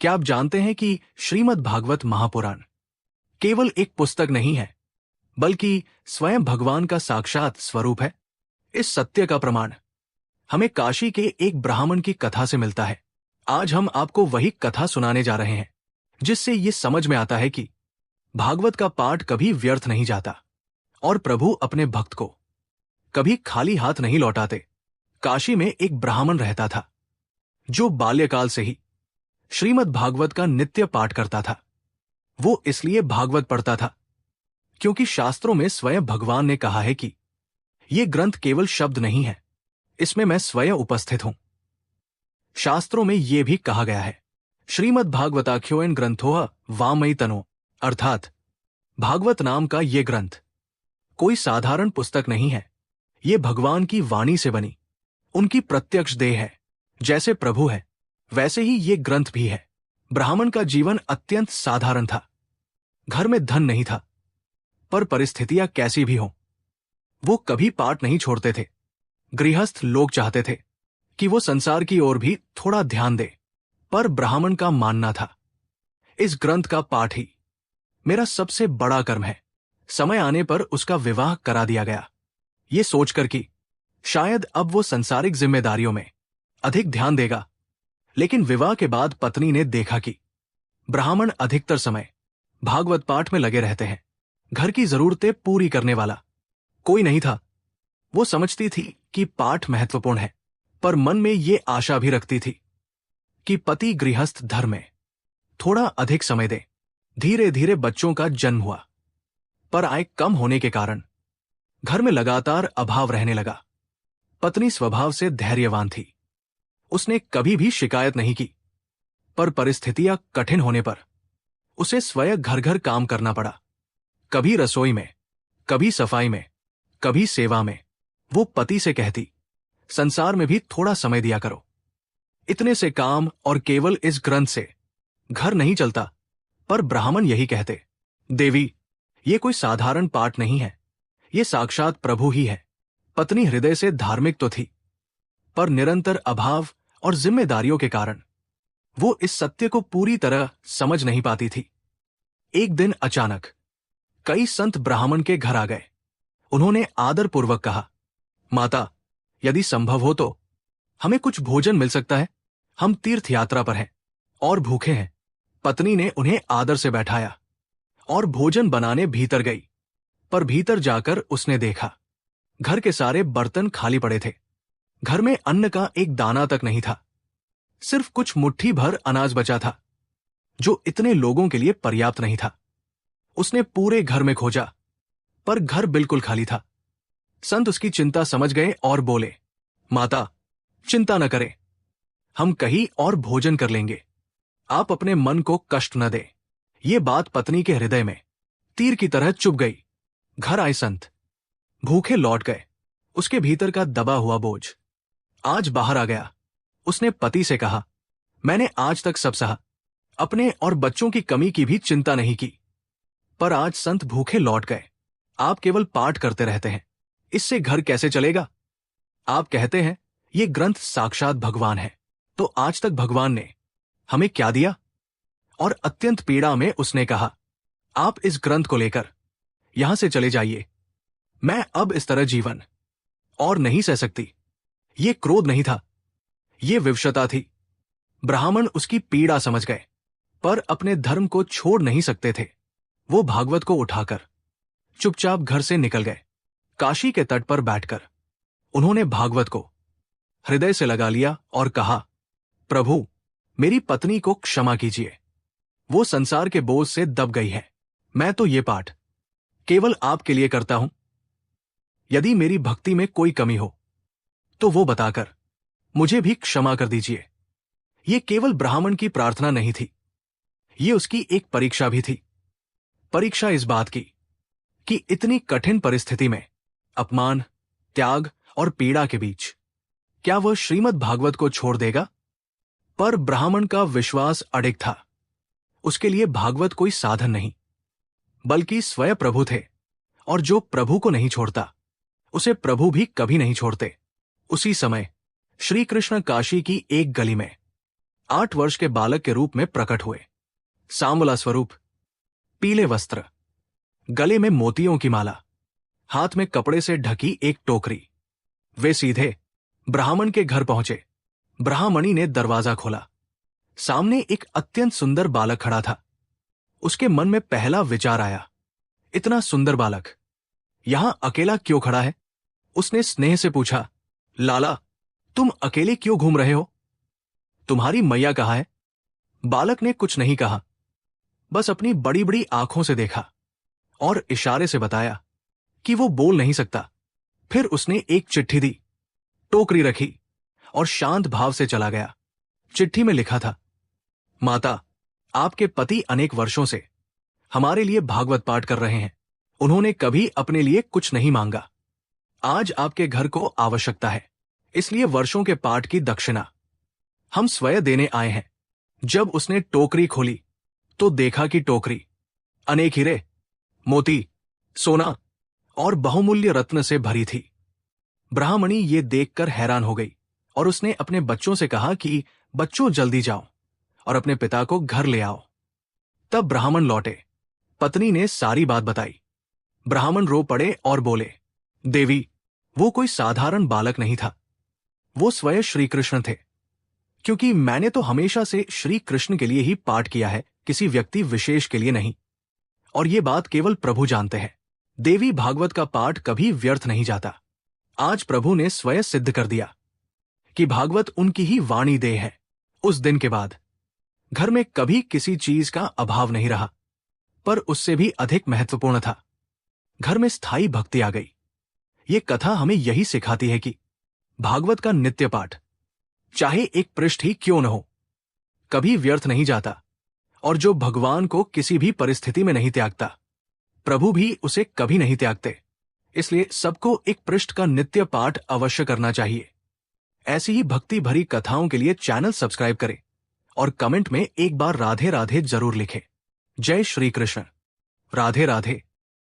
क्या आप जानते हैं कि श्रीमद् भागवत महापुराण केवल एक पुस्तक नहीं है, बल्कि स्वयं भगवान का साक्षात स्वरूप है। इस सत्य का प्रमाण हमें काशी के एक ब्राह्मण की कथा से मिलता है। आज हम आपको वही कथा सुनाने जा रहे हैं, जिससे ये समझ में आता है कि भागवत का पाठ कभी व्यर्थ नहीं जाता और प्रभु अपने भक्त को कभी खाली हाथ नहीं लौटाते। काशी में एक ब्राह्मण रहता था, जो बाल्यकाल से ही श्रीमद् भागवत का नित्य पाठ करता था। वो इसलिए भागवत पढ़ता था क्योंकि शास्त्रों में स्वयं भगवान ने कहा है कि ये ग्रंथ केवल शब्द नहीं है, इसमें मैं स्वयं उपस्थित हूं। शास्त्रों में यह भी कहा गया है, श्रीमद् भागवताख्योयन ग्रंथोह वामयि तनो, अर्थात भागवत नाम का ये ग्रंथ कोई साधारण पुस्तक नहीं है। ये भगवान की वाणी से बनी उनकी प्रत्यक्ष देह है। जैसे प्रभु है, वैसे ही ये ग्रंथ भी है। ब्राह्मण का जीवन अत्यंत साधारण था। घर में धन नहीं था, पर परिस्थितियां कैसी भी हों, वो कभी पाठ नहीं छोड़ते थे। गृहस्थ लोग चाहते थे कि वो संसार की ओर भी थोड़ा ध्यान दे, पर ब्राह्मण का मानना था, इस ग्रंथ का पाठ ही मेरा सबसे बड़ा कर्म है। समय आने पर उसका विवाह करा दिया गया, ये सोचकर कि शायद अब वो संसारिक जिम्मेदारियों में अधिक ध्यान देगा। लेकिन विवाह के बाद पत्नी ने देखा कि ब्राह्मण अधिकतर समय भागवत पाठ में लगे रहते हैं। घर की जरूरतें पूरी करने वाला कोई नहीं था। वो समझती थी कि पाठ महत्वपूर्ण है, पर मन में ये आशा भी रखती थी कि पति गृहस्थ धर्म में थोड़ा अधिक समय दे। धीरे धीरे बच्चों का जन्म हुआ, पर आय कम होने के कारण घर में लगातार अभाव रहने लगा। पत्नी स्वभाव से धैर्यवान थी, उसने कभी भी शिकायत नहीं की, पर परिस्थितियां कठिन होने पर उसे स्वयं घर घर काम करना पड़ा। कभी रसोई में, कभी सफाई में, कभी सेवा में। वो पति से कहती, संसार में भी थोड़ा समय दिया करो। इतने से काम और केवल इस ग्रंथ से घर नहीं चलता। पर ब्राह्मण यही कहते, देवी, ये कोई साधारण पाठ नहीं है, ये साक्षात प्रभु ही है। पत्नी हृदय से धार्मिक तो थी, पर निरंतर अभाव और जिम्मेदारियों के कारण वो इस सत्य को पूरी तरह समझ नहीं पाती थी। एक दिन अचानक कई संत ब्राह्मण के घर आ गए। उन्होंने आदरपूर्वक कहा, माता, यदि संभव हो तो हमें कुछ भोजन मिल सकता है। हम तीर्थ यात्रा पर हैं और भूखे हैं। पत्नी ने उन्हें आदर से बैठाया और भोजन बनाने भीतर गई। पर भीतर जाकर उसने देखा, घर के सारे बर्तन खाली पड़े थे। घर में अन्न का एक दाना तक नहीं था। सिर्फ कुछ मुट्ठी भर अनाज बचा था, जो इतने लोगों के लिए पर्याप्त नहीं था। उसने पूरे घर में खोजा, पर घर बिल्कुल खाली था। संत उसकी चिंता समझ गए और बोले, माता, चिंता न करें, हम कहीं और भोजन कर लेंगे। आप अपने मन को कष्ट न दे। ये बात पत्नी के हृदय में तीर की तरह चुभ गई। घर आए संत भूखे लौट गए। उसके भीतर का दबा हुआ बोझ आज बाहर आ गया। उसने पति से कहा, मैंने आज तक सब सहा, अपने और बच्चों की कमी की भी चिंता नहीं की, पर आज संत भूखे लौट गए। आप केवल पाठ करते रहते हैं, इससे घर कैसे चलेगा? आप कहते हैं ये ग्रंथ साक्षात भगवान है, तो आज तक भगवान ने हमें क्या दिया? और अत्यंत पीड़ा में उसने कहा, आप इस ग्रंथ को लेकर यहां से चले जाइए। मैं अब इस तरह जीवन और नहीं सह सकती। ये क्रोध नहीं था, ये विवशता थी। ब्राह्मण उसकी पीड़ा समझ गए, पर अपने धर्म को छोड़ नहीं सकते थे। वो भागवत को उठाकर चुपचाप घर से निकल गए। काशी के तट पर बैठकर उन्होंने भागवत को हृदय से लगा लिया और कहा, प्रभु, मेरी पत्नी को क्षमा कीजिए। वो संसार के बोझ से दब गई है। मैं तो ये पाठ केवल आपके लिए करता हूं। यदि मेरी भक्ति में कोई कमी हो तो वो बताकर मुझे भी क्षमा कर दीजिए। ये केवल ब्राह्मण की प्रार्थना नहीं थी, ये उसकी एक परीक्षा भी थी। परीक्षा इस बात की कि इतनी कठिन परिस्थिति में अपमान, त्याग और पीड़ा के बीच क्या वह श्रीमद् भागवत को छोड़ देगा? पर ब्राह्मण का विश्वास अडिग था। उसके लिए भागवत कोई साधन नहीं, बल्कि स्वयं प्रभु थे, और जो प्रभु को नहीं छोड़ता उसे प्रभु भी कभी नहीं छोड़ते। उसी समय श्री कृष्ण काशी की एक गली में 8 वर्ष के बालक के रूप में प्रकट हुए। सांवला स्वरूप, पीले वस्त्र, गले में मोतियों की माला, हाथ में कपड़े से ढकी एक टोकरी। वे सीधे ब्राह्मण के घर पहुंचे। ब्राह्मणी ने दरवाजा खोला। सामने एक अत्यंत सुंदर बालक खड़ा था। उसके मन में पहला विचार आया, इतना सुंदर बालक यहां अकेला क्यों खड़ा है? उसने स्नेह से पूछा, लाला, तुम अकेले क्यों घूम रहे हो? तुम्हारी मैया कहाँ है? बालक ने कुछ नहीं कहा, बस अपनी बड़ी बड़ी आंखों से देखा और इशारे से बताया कि वो बोल नहीं सकता। फिर उसने एक चिट्ठी दी, टोकरी रखी और शांत भाव से चला गया। चिट्ठी में लिखा था, माता, आपके पति अनेक वर्षों से हमारे लिए भागवत पाठ कर रहे हैं। उन्होंने कभी अपने लिए कुछ नहीं मांगा। आज आपके घर को आवश्यकता है, इसलिए वर्षों के पाठ की दक्षिणा हम स्वयं देने आए हैं। जब उसने टोकरी खोली तो देखा कि टोकरी अनेक हीरे, मोती, सोना और बहुमूल्य रत्न से भरी थी। ब्राह्मणी ये देखकर हैरान हो गई और उसने अपने बच्चों से कहा कि बच्चों, जल्दी जाओ और अपने पिता को घर ले आओ। तब ब्राह्मण लौटे। पत्नी ने सारी बात बताई। ब्राह्मण रो पड़े और बोले, देवी, वो कोई साधारण बालक नहीं था, वो स्वयं श्री कृष्ण थे। क्योंकि मैंने तो हमेशा से श्री कृष्ण के लिए ही पाठ किया है, किसी व्यक्ति विशेष के लिए नहीं। और ये बात केवल प्रभु जानते हैं। देवी भागवत का पाठ कभी व्यर्थ नहीं जाता। आज प्रभु ने स्वयं सिद्ध कर दिया कि भागवत उनकी ही वाणी देह है। उस दिन के बाद घर में कभी किसी चीज का अभाव नहीं रहा, पर उससे भी अधिक महत्वपूर्ण था, घर में स्थायी भक्ति आ गई। ये कथा हमें यही सिखाती है कि भागवत का नित्य पाठ, चाहे एक पृष्ठ ही क्यों न हो, कभी व्यर्थ नहीं जाता। और जो भगवान को किसी भी परिस्थिति में नहीं त्यागता, प्रभु भी उसे कभी नहीं त्यागते। इसलिए सबको एक पृष्ठ का नित्य पाठ अवश्य करना चाहिए। ऐसी ही भक्ति भरी कथाओं के लिए चैनल सब्सक्राइब करें और कमेंट में एक बार राधे राधे जरूर लिखें। जय श्री कृष्ण। राधे राधे।